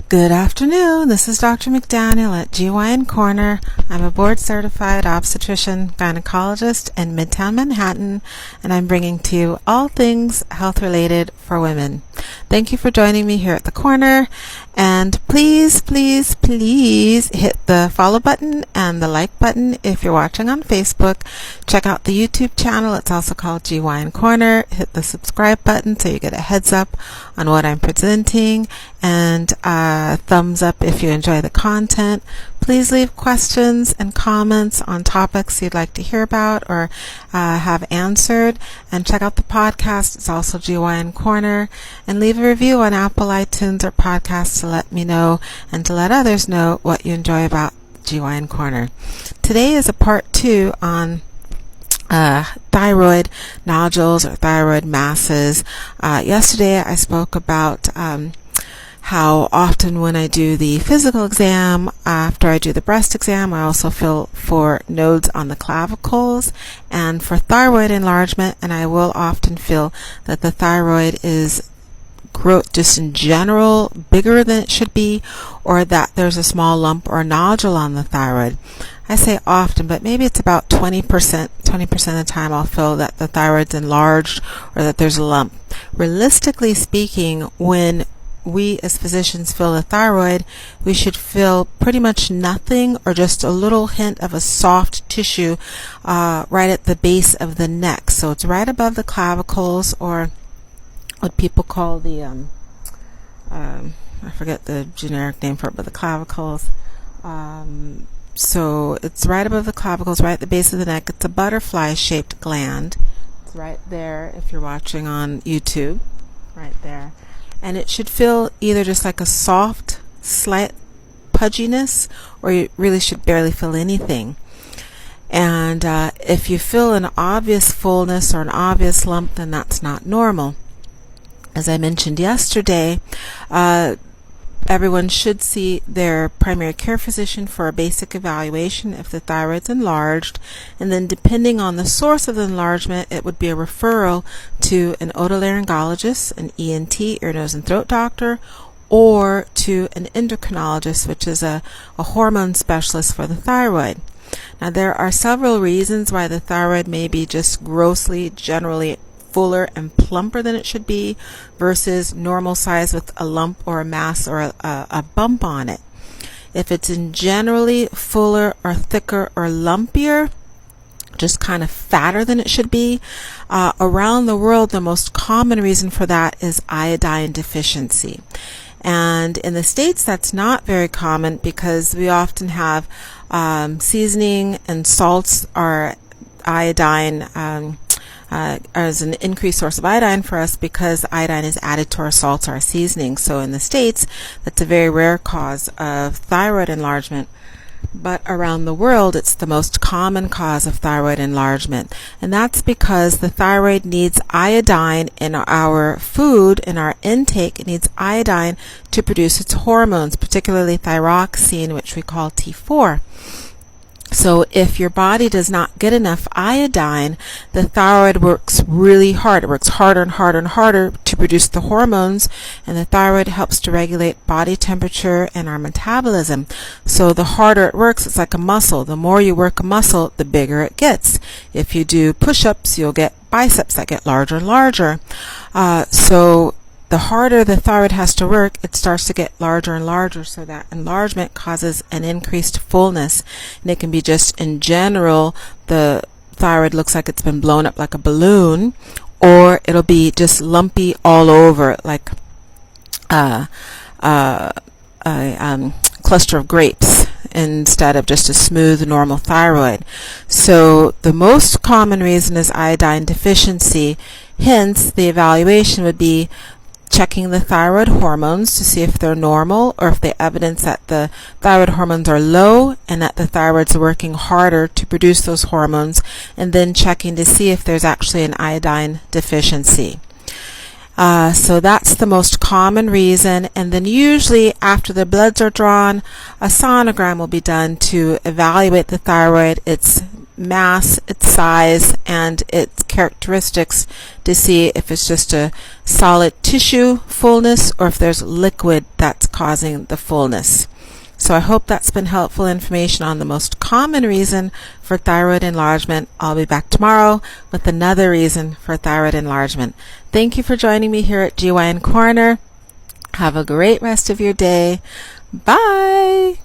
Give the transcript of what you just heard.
Good afternoon. This is Dr. McDaniel at GYN Corner. I'm a board-certified obstetrician gynecologist in Midtown Manhattan, and I'm bringing to you all things health-related for women. Thank you for joining me here at the corner, and please, please, please hit the follow button and the like button if you're watching on Facebook. Check out the YouTube channel. It's also called GYN Corner. Hit the subscribe button so you get a heads up on what I'm presenting, and thumbs up if you enjoy the content. Please leave questions and comments on topics you'd like to hear about or have answered, and check out the podcast. It's also GYN Corner, and leave a review on Apple, iTunes, or podcasts to let me know and to let others know what you enjoy about GYN Corner. Today is a part 2 on thyroid nodules or thyroid masses. Yesterday I spoke about how often when I do the physical exam, after I do the breast exam, I also feel for nodes on the clavicles and for thyroid enlargement, and I will often feel that the thyroid is just in general bigger than it should be, or that there's a small lump or nodule on the thyroid. I say often, but maybe it's about 20% of the time I'll feel that the thyroid's enlarged or that there's a lump. Realistically speaking, when we as physicians feel the thyroid, we should feel pretty much nothing or just a little hint of a soft tissue right at the base of the neck. So it's right above the clavicles, or what people call the I forget the generic name for it, but the clavicles. So it's right above the clavicles, right at the base of the neck. It's a butterfly-shaped gland. It's right there if you're watching on YouTube, right there. And it should feel either just like a soft, slight pudginess, or you really should barely feel anything. And if you feel an obvious fullness or an obvious lump, then that's not normal. As I mentioned yesterday, everyone should see their primary care physician for a basic evaluation if the thyroid's enlarged, and then depending on the source of the enlargement, it would be a referral to an otolaryngologist, an ENT, ear, nose, and throat doctor, or to an endocrinologist, which is a hormone specialist for the thyroid. Now, there are several reasons why the thyroid may be just grossly, generally fuller and plumper than it should be versus normal size with a lump or a mass or a bump on it. If it's in generally fuller or thicker or lumpier, just kind of fatter than it should be, around the world the most common reason for that is iodine deficiency. And in the States that's not very common because we often have seasoning and salts are iodine as an increased source of iodine for us, because iodine is added to our salts, our seasoning. So in the States, that's a very rare cause of thyroid enlargement. But around the world, it's the most common cause of thyroid enlargement. And that's because the thyroid needs iodine in our food, in our intake. It needs iodine to produce its hormones, particularly thyroxine, which we call T4. So if your body does not get enough iodine, the thyroid works really hard. It works harder and harder and harder to produce the hormones, and the thyroid helps to regulate body temperature and our metabolism. So the harder it works, it's like a muscle. The more you work a muscle, the bigger it gets. If you do push-ups, you'll get biceps that get larger and larger. So the harder the thyroid has to work, it starts to get larger and larger, so that enlargement causes an increased fullness. And it can be just in general, the thyroid looks like it's been blown up like a balloon, or it'll be just lumpy all over, like a cluster of grapes instead of just a smooth, normal thyroid. So the most common reason is iodine deficiency. Hence, the evaluation would be checking the thyroid hormones to see if they're normal, or if they evidence that the thyroid hormones are low and that the thyroid's working harder to produce those hormones, and then checking to see if there's actually an iodine deficiency. So that's the most common reason. And then usually after the bloods are drawn, a sonogram will be done to evaluate the thyroid. It's mass, its size, and its characteristics to see if it's just a solid tissue fullness or if there's liquid that's causing the fullness. So I hope that's been helpful information on the most common reason for thyroid enlargement. I'll be back tomorrow with another reason for thyroid enlargement. Thank you for joining me here at GYN Corner. Have a great rest of your day. Bye.